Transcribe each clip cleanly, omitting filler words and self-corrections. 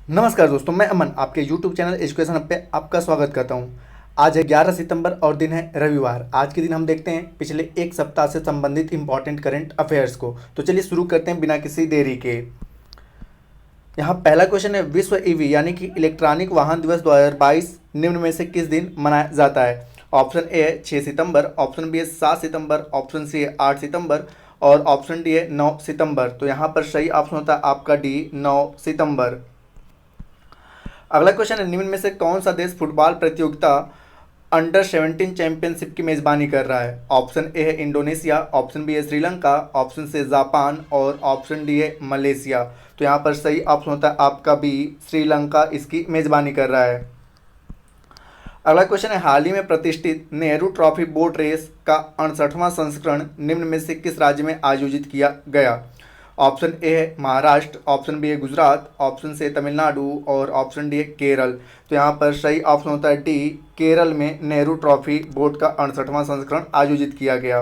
नमस्कार दोस्तों, मैं अमन आपके YouTube चैनल एजुकेशन हब पे आपका स्वागत करता हूँ। आज है 11 सितंबर और दिन है रविवार। आज के दिन हम देखते हैं पिछले एक सप्ताह से संबंधित इंपॉर्टेंट करंट अफेयर्स को। तो चलिए शुरू करते हैं बिना किसी देरी के। यहाँ पहला क्वेश्चन है, विश्व ईवी यानी कि इलेक्ट्रॉनिक वाहन दिवस 2022 निम्न में से किस दिन मनाया जाता है? ऑप्शन ए है 6 सितंबर, ऑप्शन बी है 7 सितंबर, ऑप्शन सी है 8 सितंबर और ऑप्शन डी है 9 सितंबर। तो यहाँ पर सही ऑप्शन होता है आपका डी, 9 सितंबर। अगला क्वेश्चन है, निम्न में से कौन सा देश फुटबॉल प्रतियोगिता अंडर 17 चैंपियनशिप की मेजबानी कर रहा है? ऑप्शन ए है इंडोनेशिया, ऑप्शन बी है श्रीलंका, ऑप्शन सी जापान और ऑप्शन डी है मलेशिया। तो यहाँ पर सही ऑप्शन होता है आपका बी, श्रीलंका इसकी मेजबानी कर रहा है। अगला क्वेश्चन है, हाल ही में प्रतिष्ठित नेहरू ट्रॉफी बोट रेस का 68वां संस्करण निम्न में से किस राज्य में आयोजित किया गया? ऑप्शन ए है महाराष्ट्र, ऑप्शन बी है गुजरात, ऑप्शन सी है तमिलनाडु और ऑप्शन डी है केरल। तो यहाँ पर सही ऑप्शन होता है डी, केरल में नेहरू ट्रॉफी बोट का 68वां संस्करण आयोजित किया गया।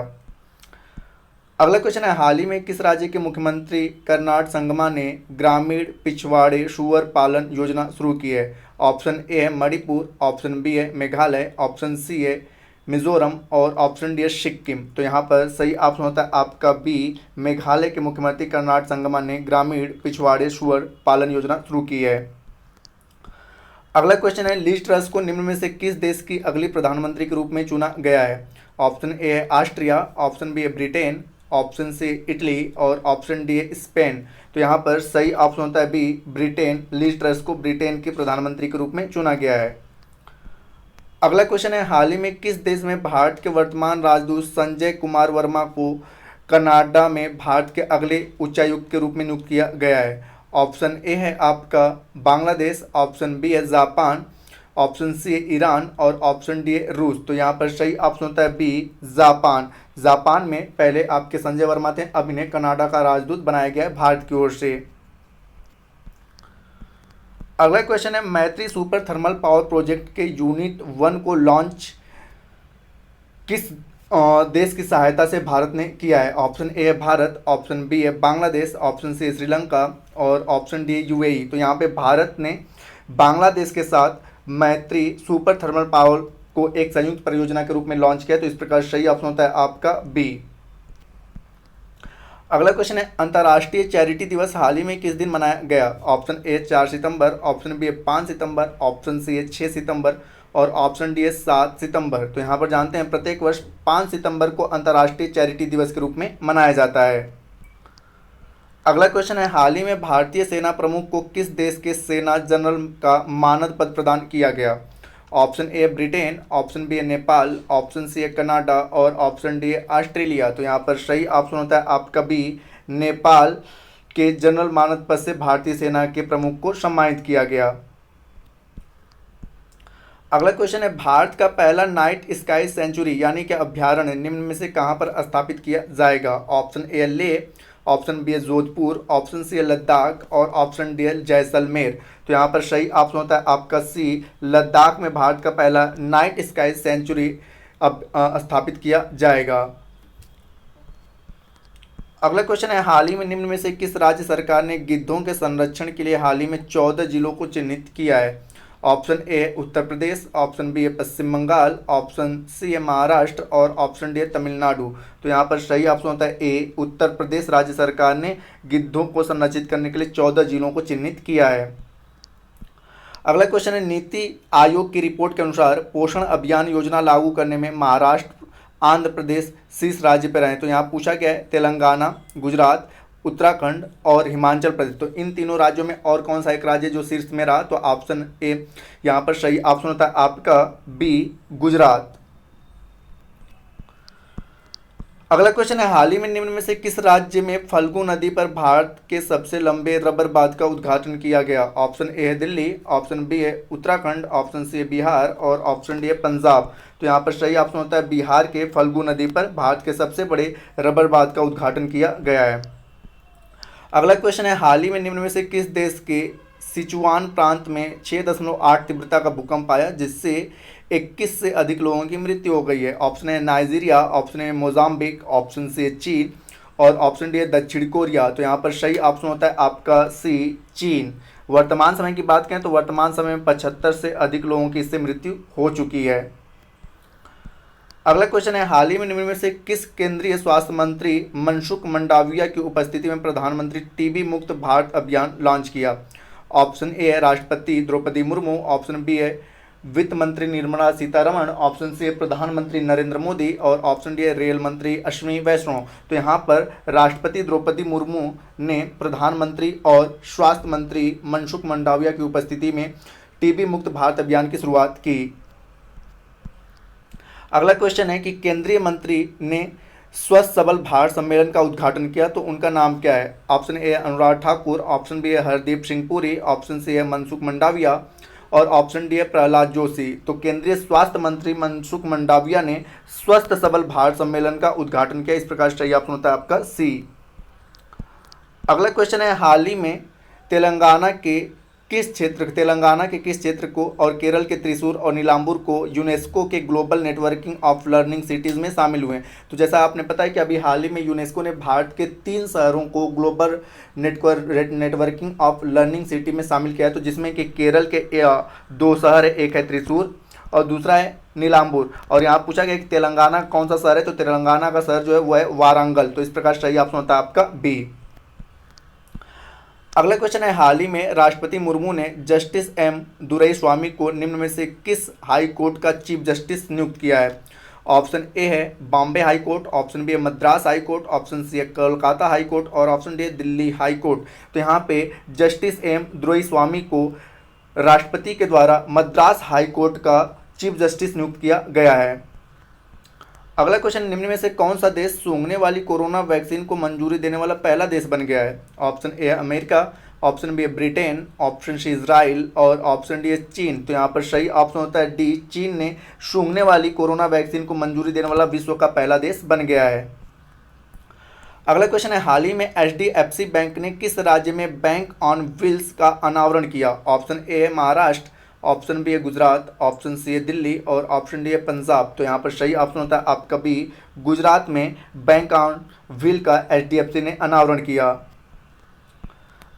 अगला क्वेश्चन है, हाल ही में किस राज्य के मुख्यमंत्री कर्नाड संगमा ने ग्रामीण पिछवाड़े सूअर पालन योजना शुरू की है? ऑप्शन ए है मणिपुर, ऑप्शन बी है मेघालय, ऑप्शन सी है मिजोरम और ऑप्शन डी है सिक्किम। तो यहाँ पर सही ऑप्शन होता है आपका बी, मेघालय के मुख्यमंत्री कर्नाड संगमा ने ग्रामीण पिछवाड़े सूअर पालन योजना शुरू की है। अगला क्वेश्चन है, लीज ट्रस को निम्न में से किस देश की अगली प्रधानमंत्री के रूप में चुना गया है? ऑप्शन ए है ऑस्ट्रिया, ऑप्शन बी है ब्रिटेन, ऑप्शन सी इटली और ऑप्शन डी है स्पेन। तो यहाँ पर सही ऑप्शन होता है बी, ब्रिटेन। लीज ट्रस को ब्रिटेन के प्रधानमंत्री के रूप में चुना गया है। अगला क्वेश्चन है, हाल ही में किस देश में भारत के वर्तमान राजदूत संजय कुमार वर्मा को कनाडा में भारत के अगले उच्चायुक्त के रूप में नियुक्त किया गया है? ऑप्शन ए है आपका बांग्लादेश, ऑप्शन बी है जापान, ऑप्शन सी है ईरान और ऑप्शन डी है रूस। तो यहाँ पर सही ऑप्शन होता है बी, जापान। जापान में पहले आपके संजय वर्मा थे, अब इन्हें कनाडा का राजदूत बनाया गया है भारत की ओर से। अगला क्वेश्चन है, मैत्री सुपर थर्मल पावर प्रोजेक्ट के यूनिट 1 को लॉन्च किस देश की सहायता से भारत ने किया है? ऑप्शन ए है भारत, ऑप्शन बी है बांग्लादेश, ऑप्शन सी है श्रीलंका और ऑप्शन डी यूएई। तो यहाँ पे भारत ने बांग्लादेश के साथ मैत्री सुपर थर्मल पावर को एक संयुक्त परियोजना के रूप में लॉन्च किया। तो इस प्रकार सही ऑप्शन होता है आपका बी। अगला क्वेश्चन है, अंतर्राष्ट्रीय चैरिटी दिवस हाल ही में किस दिन मनाया गया? ऑप्शन ए 4 सितंबर, ऑप्शन बी है 5 सितंबर, ऑप्शन सी है 6 सितंबर और ऑप्शन डी है 7 सितंबर। तो यहाँ पर जानते हैं प्रत्येक वर्ष 5 सितंबर को अंतर्राष्ट्रीय चैरिटी दिवस के रूप में मनाया जाता है। अगला क्वेश्चन है, हाल ही में भारतीय सेना प्रमुख को किस देश के सेना जनरल का मानद पद प्रदान किया गया? Option A Britain, option B है नेपाल, ऑप्शन सी है कनाडा और ऑप्शन डी है ऑस्ट्रेलिया। तो यहाँ पर सही ऑप्शन होता है आपका बी, नेपाल के जनरल मानद पद से भारतीय सेना के प्रमुख को सम्मानित किया गया। अगला क्वेश्चन है, भारत का पहला नाइट स्काई सेंचुरी यानी कि अभ्यारण्य निम्न में से कहाँ पर स्थापित किया जाएगा? Option A Leh, option B है जोधपुर, ऑप्शन सी है लद्दाख और ऑप्शन डी है जैसलमेर। तो यहाँ पर सही ऑप्शन होता है आपका सी, लद्दाख में भारत का पहला नाइट स्काई सेंचुरी अब स्थापित किया जाएगा। अगला क्वेश्चन है, हाल ही में निम्न में से किस राज्य सरकार ने गिद्धों के संरक्षण के लिए हाल ही में 14 जिलों को चिन्हित किया है? Option A Uttar Pradesh, option B है पश्चिम बंगाल, ऑप्शन सी है महाराष्ट्र और ऑप्शन डी है तमिलनाडु। तो यहाँ पर सही ऑप्शन होता है ए, उत्तर प्रदेश राज्य सरकार ने गिद्धों को संरक्षित करने के लिए 14 जिलों को चिन्हित किया है। अगला क्वेश्चन है, नीति आयोग की रिपोर्ट के अनुसार पोषण अभियान योजना लागू करने में महाराष्ट्र, आंध्र प्रदेश शीर्ष राज्य पर रहे। तो यहाँ पूछा गया है तेलंगाना, गुजरात, उत्तराखंड और हिमाचल प्रदेश। तो इन तीनों राज्यों में और कौन सा एक राज्य जो शीर्ष में रहा? तो ऑप्शन ए यहाँ पर सही ऑप्शन होता है आपका बी, गुजरात। अगला क्वेश्चन है, हाल ही में निम्न में से किस राज्य में फल्गु नदी पर भारत के सबसे लंबे रबर बांध का उद्घाटन किया गया? ऑप्शन ए है दिल्ली, ऑप्शन बी है उत्तराखंड, ऑप्शन सी है बिहार और ऑप्शन डी है पंजाब। तो यहाँ पर सही ऑप्शन होता है बिहार के फल्गु नदी पर भारत के सबसे बड़े रबर बांध का उद्घाटन किया गया है। अगला क्वेश्चन है, हाल ही में निम्न में से किस देश के सिचुआन प्रांत में 6.8 तीव्रता का भूकंप आया जिससे 21 से अधिक लोगों की मृत्यु हो गई है? ऑप्शन है नाइजीरिया, ऑप्शन है मोजाम्बिक, ऑप्शन सी है चीन और ऑप्शन डी है दक्षिण कोरिया। तो यहाँ पर सही ऑप्शन होता है आपका सी, चीन। वर्तमान समय की बात करें तो वर्तमान समय में 75 से अधिक लोगों की इससे मृत्यु हो चुकी है। अगला क्वेश्चन है, हाल ही में निम्न में से किस केंद्रीय स्वास्थ्य मंत्री मनसुख मंडाविया की उपस्थिति में प्रधानमंत्री टीबी मुक्त भारत अभियान लॉन्च किया? ऑप्शन ए है राष्ट्रपति द्रौपदी मुर्मू, ऑप्शन बी है वित्त मंत्री निर्मला सीतारमण, ऑप्शन सी है प्रधानमंत्री नरेंद्र मोदी और ऑप्शन डी है रेल मंत्री अश्विनी वैष्णव। तो यहाँ पर राष्ट्रपति द्रौपदी मुर्मू ने प्रधानमंत्री और स्वास्थ्य मंत्री मनसुख मंडाविया की उपस्थिति में टीबी मुक्त भारत अभियान की शुरुआत की। अगला क्वेश्चन है कि केंद्रीय मंत्री ने स्वस्थ सबल भारत सम्मेलन का उद्घाटन किया, तो उनका नाम क्या है? Option A Anurag Thakur, option B है हरदीप सिंह पुरी, ऑप्शन सी है मनसुख मंडाविया और ऑप्शन डी है प्रहलाद जोशी। तो केंद्रीय स्वास्थ्य मंत्री मनसुख मंडाविया ने स्वस्थ सबल भारत सम्मेलन का उद्घाटन किया। इस प्रकार सही ऑप्शन होता है आपका सी। अगला क्वेश्चन है, हाल ही में तेलंगाना के किस क्षेत्र को और केरल के त्रिशूर और नीलांबूर को यूनेस्को के global networking of learning cities में शामिल हुए हैं? तो जैसा आपने पता है कि अभी हाल ही में यूनेस्को ने भारत के 3 शहरों को global networking of learning city में शामिल किया है, तो जिसमें कि केरल के 2 शहर है, एक है त्रिशूर और दूसरा है नीलांबूर। और यहाँ पूछा गया कि तेलंगाना कौन सा शहर है, तो तेलंगाना का शहर जो है वो है वारंगल। तो इस प्रकार सही ऑप्शन होता है आपका बी। अगला क्वेश्चन है, हाल ही में राष्ट्रपति मुर्मू ने जस्टिस एम दुरईस्वामी को निम्न में से किस हाई कोर्ट का चीफ जस्टिस नियुक्त किया है? ऑप्शन ए है Bombay high court, option B है Madras high court, option C है कोलकाता हाई कोर्ट और ऑप्शन डी है दिल्ली हाई कोर्ट। तो यहाँ पे जस्टिस एम दुरईस्वामी को राष्ट्रपति के द्वारा मद्रास हाई कोर्ट का चीफ जस्टिस नियुक्त किया गया है। अगला क्वेश्चन, निम्न में से कौन सा देश सूंघने वाली कोरोना वैक्सीन को मंजूरी देने वाला पहला देश बन गया है? ऑप्शन ए है अमेरिका, ऑप्शन बी है ब्रिटेन, ऑप्शन सी इजराइल और ऑप्शन डी है चीन। तो यहाँ पर सही ऑप्शन होता है डी, चीन ने सूंघने वाली कोरोना वैक्सीन को मंजूरी देने वाला विश्व का पहला देश बन गया है। अगला क्वेश्चन है, हाल ही में HDFC बैंक ने किस राज्य में बैंक ऑन व्हील्स का अनावरण किया? ऑप्शन ए है महाराष्ट्र, ऑप्शन बी है गुजरात, ऑप्शन सी है दिल्ली और ऑप्शन डी है पंजाब। तो यहाँ पर सही ऑप्शन होता है आपका बी, गुजरात में बैंक ऑन व्हील का HDFC ने अनावरण किया।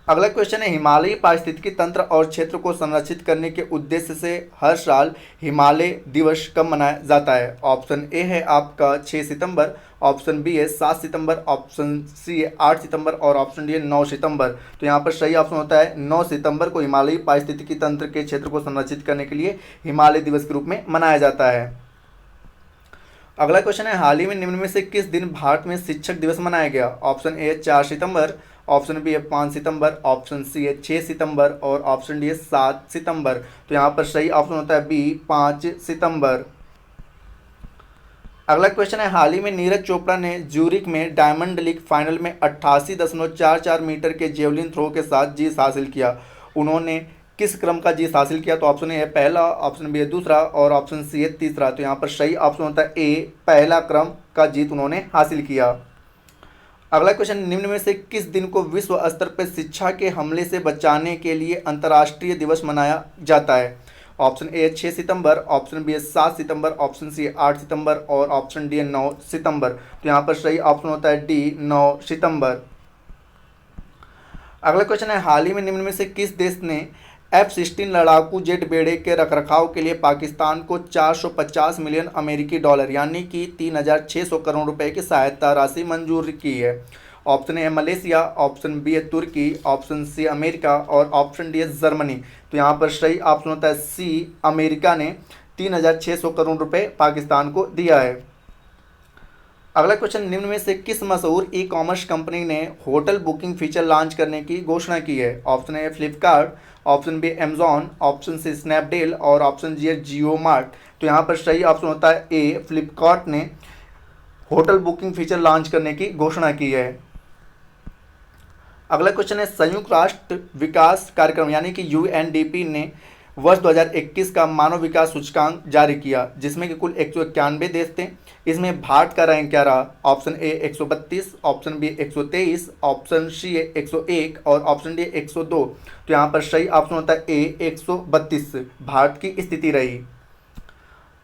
अगला क्वेश्चन है, हिमालयी पारिस्थितिकी तंत्र और क्षेत्र को संरक्षित करने के उद्देश्य से हर साल हिमालय दिवस कब मनाया जाता है? ऑप्शन ए है आपका 6 सितंबर, ऑप्शन बी है 7 सितंबर, ऑप्शन सी है 8 सितंबर और ऑप्शन डी है 9 सितंबर। तो यहाँ पर सही ऑप्शन होता है 9 सितंबर को हिमालयी पारिस्थितिकी तंत्र के क्षेत्र को संरक्षित करने के लिए हिमालय दिवस के रूप में मनाया जाता है। अगला क्वेश्चन है, हाल ही में निम्न में से किस दिन भारत में शिक्षक दिवस मनाया गया? ऑप्शन ए 4 सितंबर, ऑप्शन बी है 5 सितंबर, ऑप्शन सी है 6 सितंबर और ऑप्शन डी है 7 सितंबर। तो यहाँ पर सही ऑप्शन होता है बी, 5 सितंबर। अगला क्वेश्चन है, हाल ही में नीरज चोपड़ा ने ज्यूरिक में डायमंड लीग फाइनल में 88.44 मीटर के जेवलिन थ्रो के साथ जीत हासिल किया। उन्होंने किस क्रम का जीत हासिल किया? तो ऑप्शन ए है पहला, ऑप्शन बी है दूसरा और ऑप्शन सी है तीसरा। तो यहाँ पर सही ऑप्शन होता है ए, पहला क्रम का जीत उन्होंने हासिल किया। अगला क्वेश्चन, निम्न में से किस दिन को विश्व स्तर पर शिक्षा के हमले से बचाने के लिए अंतर्राष्ट्रीय दिवस मनाया जाता है? ऑप्शन ए 6 सितंबर, ऑप्शन बी 7 सितंबर, ऑप्शन सी 8 सितंबर और ऑप्शन डी 9 सितंबर। तो यहाँ पर सही ऑप्शन होता है डी, 9 सितंबर। अगला क्वेश्चन है, हाल ही में निम्न में से किस देश ने F-16 लड़ाकू जेट बेड़े के रखरखाव के लिए पाकिस्तान को 450 मिलियन अमेरिकी डॉलर यानी कि 3,600 करोड़ रुपए की सहायता राशि मंजूर की है? Option A Malaysia, option B है तुर्की, ऑप्शन सी अमेरिका और ऑप्शन डी है जर्मनी। तो यहाँ पर सही ऑप्शन होता है सी, अमेरिका ने 3,600 करोड़ रुपए पाकिस्तान को दिया है। अगला क्वेश्चन, निम्न में से किस मशहूर ई कॉमर्स कंपनी ने होटल बुकिंग फीचर लॉन्च करने की घोषणा की है? Option A Flipkart, option B Amazon, option C Snapdeal और ऑप्शन जी है जियो मार्ट। तो यहाँ पर सही ऑप्शन होता है ए, फ्लिपकार्ट ने होटल बुकिंग फीचर लॉन्च करने की घोषणा की है। अगला क्वेश्चन है, संयुक्त राष्ट्र विकास कार्यक्रम यानी कि UNDP ने वर्ष 2021 का मानव विकास सूचकांक जारी किया, जिसमें कि कुल 191 देश थे। इसमें भारत का रैंक क्या रहा? Option A 132, option B 123, option C 101 और ऑप्शन डी 102। तो यहाँ पर सही ऑप्शन होता है ए, 132 भारत की स्थिति रही।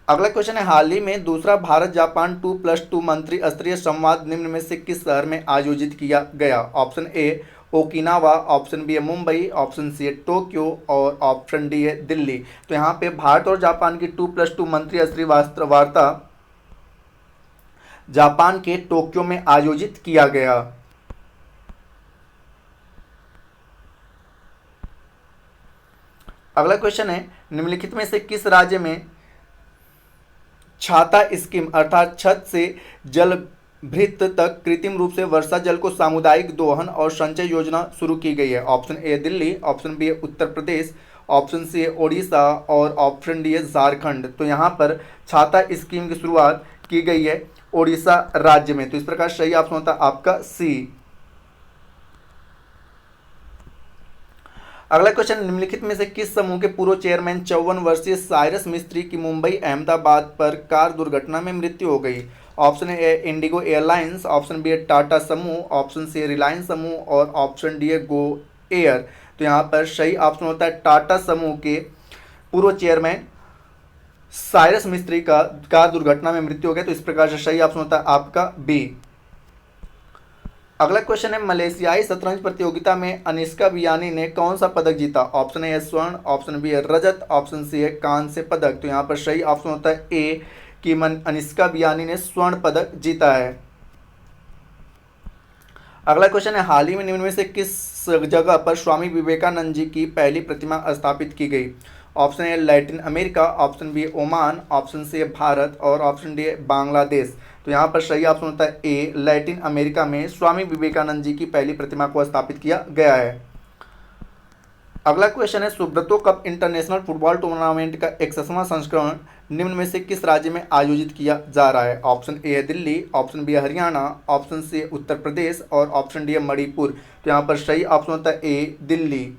अगला क्वेश्चन है, हाल ही में दूसरा भारत जापान 2+2 मंत्री स्तरीय संवाद निम्न में से किस शहर में आयोजित किया गया? Option A Okinawa, option B है मुंबई, ऑप्शन सी है टोक्यो और ऑप्शन डी है दिल्ली। तो यहाँ पे भारत और जापान की 2+2 मंत्री स्तरीय वार्ता जापान के टोक्यो में आयोजित किया गया। अगला क्वेश्चन है, निम्नलिखित में से किस राज्य में छाता स्कीम अर्थात छत से जल भृत तक कृत्रिम रूप से वर्षा जल को सामुदायिक दोहन और संचय योजना शुरू की गई है? Option A Delhi, option B है उत्तर प्रदेश, ऑप्शन सी है ओडिशा और ऑप्शन डी है झारखंड। तो यहाँ पर छाता स्कीम की शुरुआत की गई है ओडिशा राज्य में। तो इस प्रकार सही ऑप्शन होता है आपका सी। अगला क्वेश्चन, निम्नलिखित में से किस समूह के पूर्व चेयरमैन 54 वर्षीय साइरस मिस्त्री की मुंबई अहमदाबाद पर कार दुर्घटना में मृत्यु हो गई? Option A IndiGo airlines, option B है टाटा समूह, ऑप्शन सी है रिलायंस समूह और ऑप्शन डी है गो एयर। तो यहाँ पर सही ऑप्शन होता है टाटा समूह के पूर्व चेयरमैन साइरस मिस्त्री का कार दुर्घटना में मृत्यु हो गया। तो इस प्रकार से सही ऑप्शन होता है आपका बी। अगला क्वेश्चन है, मलेशियाई शतरंज प्रतियोगिता में अनिष्का बियानी ने कौन सा पदक जीता? ऑप्शन ए है स्वर्ण, ऑप्शन बी है रजत, ऑप्शन सी है कांस्य पदक। तो यहाँ पर सही ऑप्शन होता है ए कि अनिष्का बियानी ने स्वर्ण पदक जीता है। अगला क्वेश्चन है, हाल ही में निम्न में से किस जगह पर स्वामी विवेकानंद जी की पहली प्रतिमा स्थापित की गई? Option A Latin America, option B Oman, option C है भारत और ऑप्शन डी है बांग्लादेश। तो यहाँ पर सही ऑप्शन होता है ए लैटिन अमेरिका में स्वामी विवेकानंद जी की पहली प्रतिमा को स्थापित किया गया है। अगला क्वेश्चन है, Subroto Cup international football tournament का 61वां संस्करण निम्न में से किस राज्य में आयोजित किया जा रहा है? ऑप्शन ए है दिल्ली, ऑप्शन बी है हरियाणा, ऑप्शन सी है उत्तर प्रदेश और ऑप्शन डी है मणिपुर। तो यहाँ पर सही ऑप्शन होता है ए दिल्ली।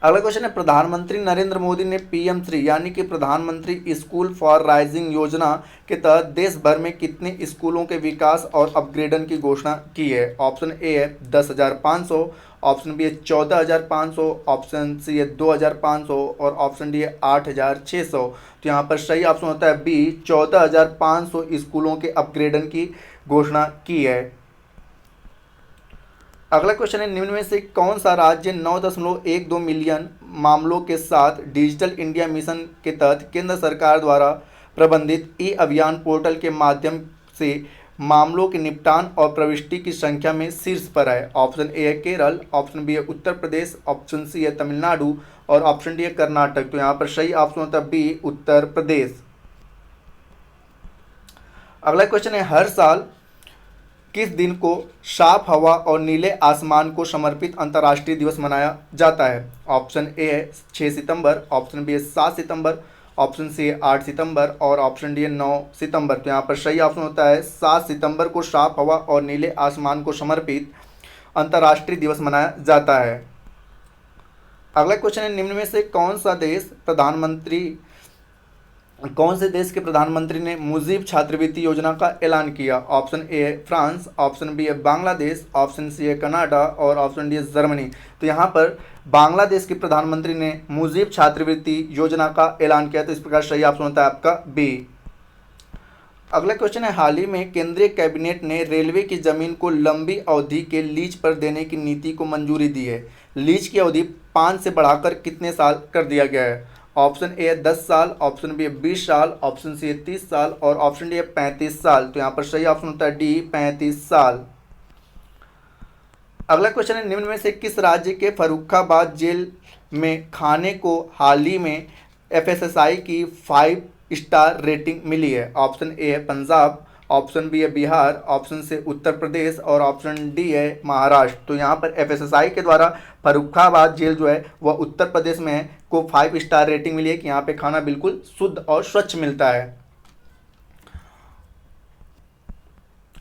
अगला क्वेश्चन है, प्रधानमंत्री नरेंद्र मोदी ने पीएम श्री यानी कि प्रधानमंत्री स्कूल फॉर राइजिंग योजना के तहत देश भर में कितने स्कूलों के विकास और अपग्रेडन की घोषणा की है? ऑप्शन ए है 10,500, ऑप्शन बी है 14,500, ऑप्शन सी है 2,500 और ऑप्शन डी है 8,600। तो यहाँ पर सही ऑप्शन होता है बी 14,500 स्कूलों के अपग्रेडन की घोषणा की है। अगला क्वेश्चन है, निम्न में से कौन सा राज्य 9.12 मिलियन मामलों के साथ डिजिटल इंडिया मिशन के तहत केंद्र सरकार द्वारा प्रबंधित ई अभियान पोर्टल के माध्यम से मामलों के निपटान और प्रविष्टि की संख्या में शीर्ष पर है? ऑप्शन ए है केरल, ऑप्शन बी है उत्तर प्रदेश, ऑप्शन सी है तमिलनाडु और ऑप्शन डी है कर्नाटक। तो यहाँ पर सही ऑप्शन होता है बी उत्तर प्रदेश। अगला क्वेश्चन है, हर साल किस दिन को साफ हवा और नीले आसमान को समर्पित अंतर्राष्ट्रीय दिवस मनाया जाता है? ऑप्शन ए है 6 सितंबर, ऑप्शन बी है 7 सितंबर, ऑप्शन सी है 8 सितंबर और ऑप्शन डी है 9 सितंबर। तो यहाँ पर सही ऑप्शन होता है 7 सितंबर को साफ हवा और नीले आसमान को समर्पित अंतर्राष्ट्रीय दिवस मनाया जाता है। अगला क्वेश्चन है, निम्न में से कौन से देश के प्रधानमंत्री ने मुजीब छात्रवृत्ति योजना का ऐलान किया? ऑप्शन ए है फ्रांस, ऑप्शन बी है बांग्लादेश, ऑप्शन सी है कनाडा और ऑप्शन डी है जर्मनी। तो यहाँ पर बांग्लादेश के प्रधानमंत्री ने मुजीब छात्रवृत्ति योजना का ऐलान किया। तो इस प्रकार सही ऑप्शन होता है आपका बी। अगला क्वेश्चन है, हाल ही में केंद्रीय कैबिनेट ने रेलवे की जमीन को लंबी अवधि के लीज पर देने की नीति को मंजूरी दी है। लीज की अवधि 5 से बढ़ाकर कितने साल कर दिया गया है? ऑप्शन ए है 10 साल, ऑप्शन बी है 20 साल, ऑप्शन सी है 30 साल और ऑप्शन डी है 35 साल। तो यहाँ पर सही ऑप्शन होता है डी 35 साल। अगला क्वेश्चन है, निम्न में से किस राज्य के फर्रुखाबाद जेल में खाने को हाल ही में एफएसएसआई की 5 स्टार रेटिंग मिली है? ऑप्शन ए है पंजाब, ऑप्शन बी है बिहार, ऑप्शन सी उत्तर प्रदेश और ऑप्शन डी है महाराष्ट्र। तो यहाँ पर एफएसएसआई के द्वारा फर्रुखाबाद जेल जो है वह उत्तर प्रदेश में है को 5 स्टार रेटिंग मिली है कि यहाँ पे खाना बिल्कुल शुद्ध और स्वच्छ मिलता है।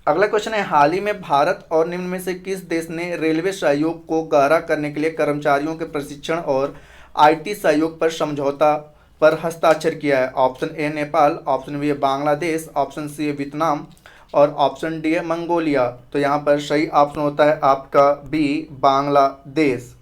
अगला क्वेश्चन है, हाल ही में भारत और निम्न में से किस देश ने रेलवे सहयोग को गहरा करने के लिए कर्मचारियों के प्रशिक्षण और आईटी सहयोग पर समझौता पर हस्ताक्षर किया है? Option A Nepal, option B है बांग्लादेश, ऑप्शन सी है वियतनाम और ऑप्शन डी है मंगोलिया। तो यहाँ पर सही ऑप्शन होता है आपका बी बांग्लादेश।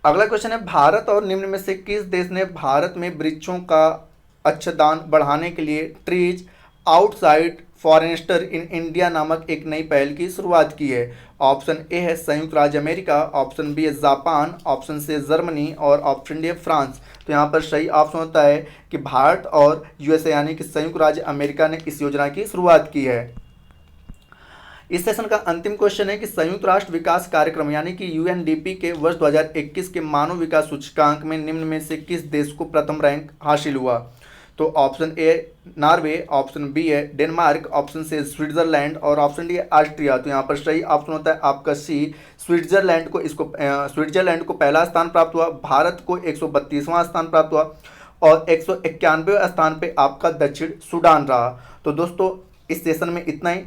अगला क्वेश्चन है, भारत और निम्न में से किस देश ने भारत में वृक्षों का अच्छेदान बढ़ाने के लिए trees outside forests in India नामक एक नई पहल की शुरुआत की है? ऑप्शन ए है संयुक्त राज्य अमेरिका, ऑप्शन बी है जापान, ऑप्शन सी है जर्मनी और ऑप्शन डी है फ्रांस। तो यहाँ पर सही ऑप्शन होता है कि भारत और यूएसए यानी कि संयुक्त राज्य अमेरिका ने इस योजना की शुरुआत की है। इस सेशन का अंतिम क्वेश्चन है कि संयुक्त राष्ट्र विकास कार्यक्रम यानी कि यूएनडीपी के वर्ष 2021 के मानव विकास सूचकांक में निम्न में से किस देश को प्रथम रैंक हासिल हुआ? तो option A Norway, option B है डेनमार्क, ऑप्शन सी स्विट्जरलैंड और ऑप्शन डी है ऑस्ट्रिया। तो यहाँ पर सही ऑप्शन होता है आपका सी, स्विट्जरलैंड को पहला स्थान प्राप्त हुआ, भारत को 132वां स्थान प्राप्त हुआ और 191वें स्थान पे आपका दक्षिण सूडान रहा। तो दोस्तों इस सेशन में इतना ही।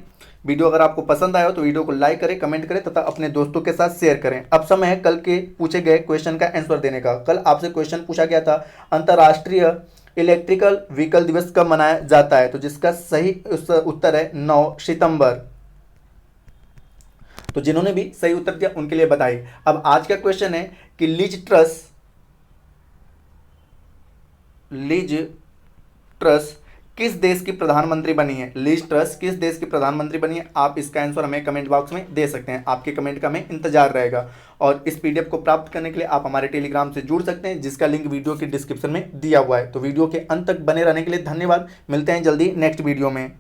वीडियो अगर आपको पसंद आया हो तो वीडियो को लाइक करें, कमेंट करें तथा अपने दोस्तों के साथ शेयर करें। अब समय है कल के पूछे गए क्वेश्चन का आंसर देने का। कल आपसे क्वेश्चन पूछा गया था अंतर्राष्ट्रीय इलेक्ट्रिकल व्हीकल दिवस कब मनाया जाता है? तो जिसका सही उत्तर है 9 सितंबर। तो जिन्होंने भी सही उत्तर दिया उनके लिए बधाई। अब आज का क्वेश्चन है कि लिज ट्रस किस देश की प्रधानमंत्री बनी है? लिज ट्रस किस देश की प्रधानमंत्री बनी है? आप इसका आंसर हमें कमेंट बॉक्स में दे सकते हैं। आपके कमेंट का हमें इंतजार रहेगा। और इस पीडीएफ को प्राप्त करने के लिए आप हमारे टेलीग्राम से जुड़ सकते हैं, जिसका लिंक वीडियो के डिस्क्रिप्शन में दिया हुआ है। तो वीडियो के अंत तक बने रहने के लिए धन्यवाद। मिलते हैं जल्दी नेक्स्ट वीडियो में।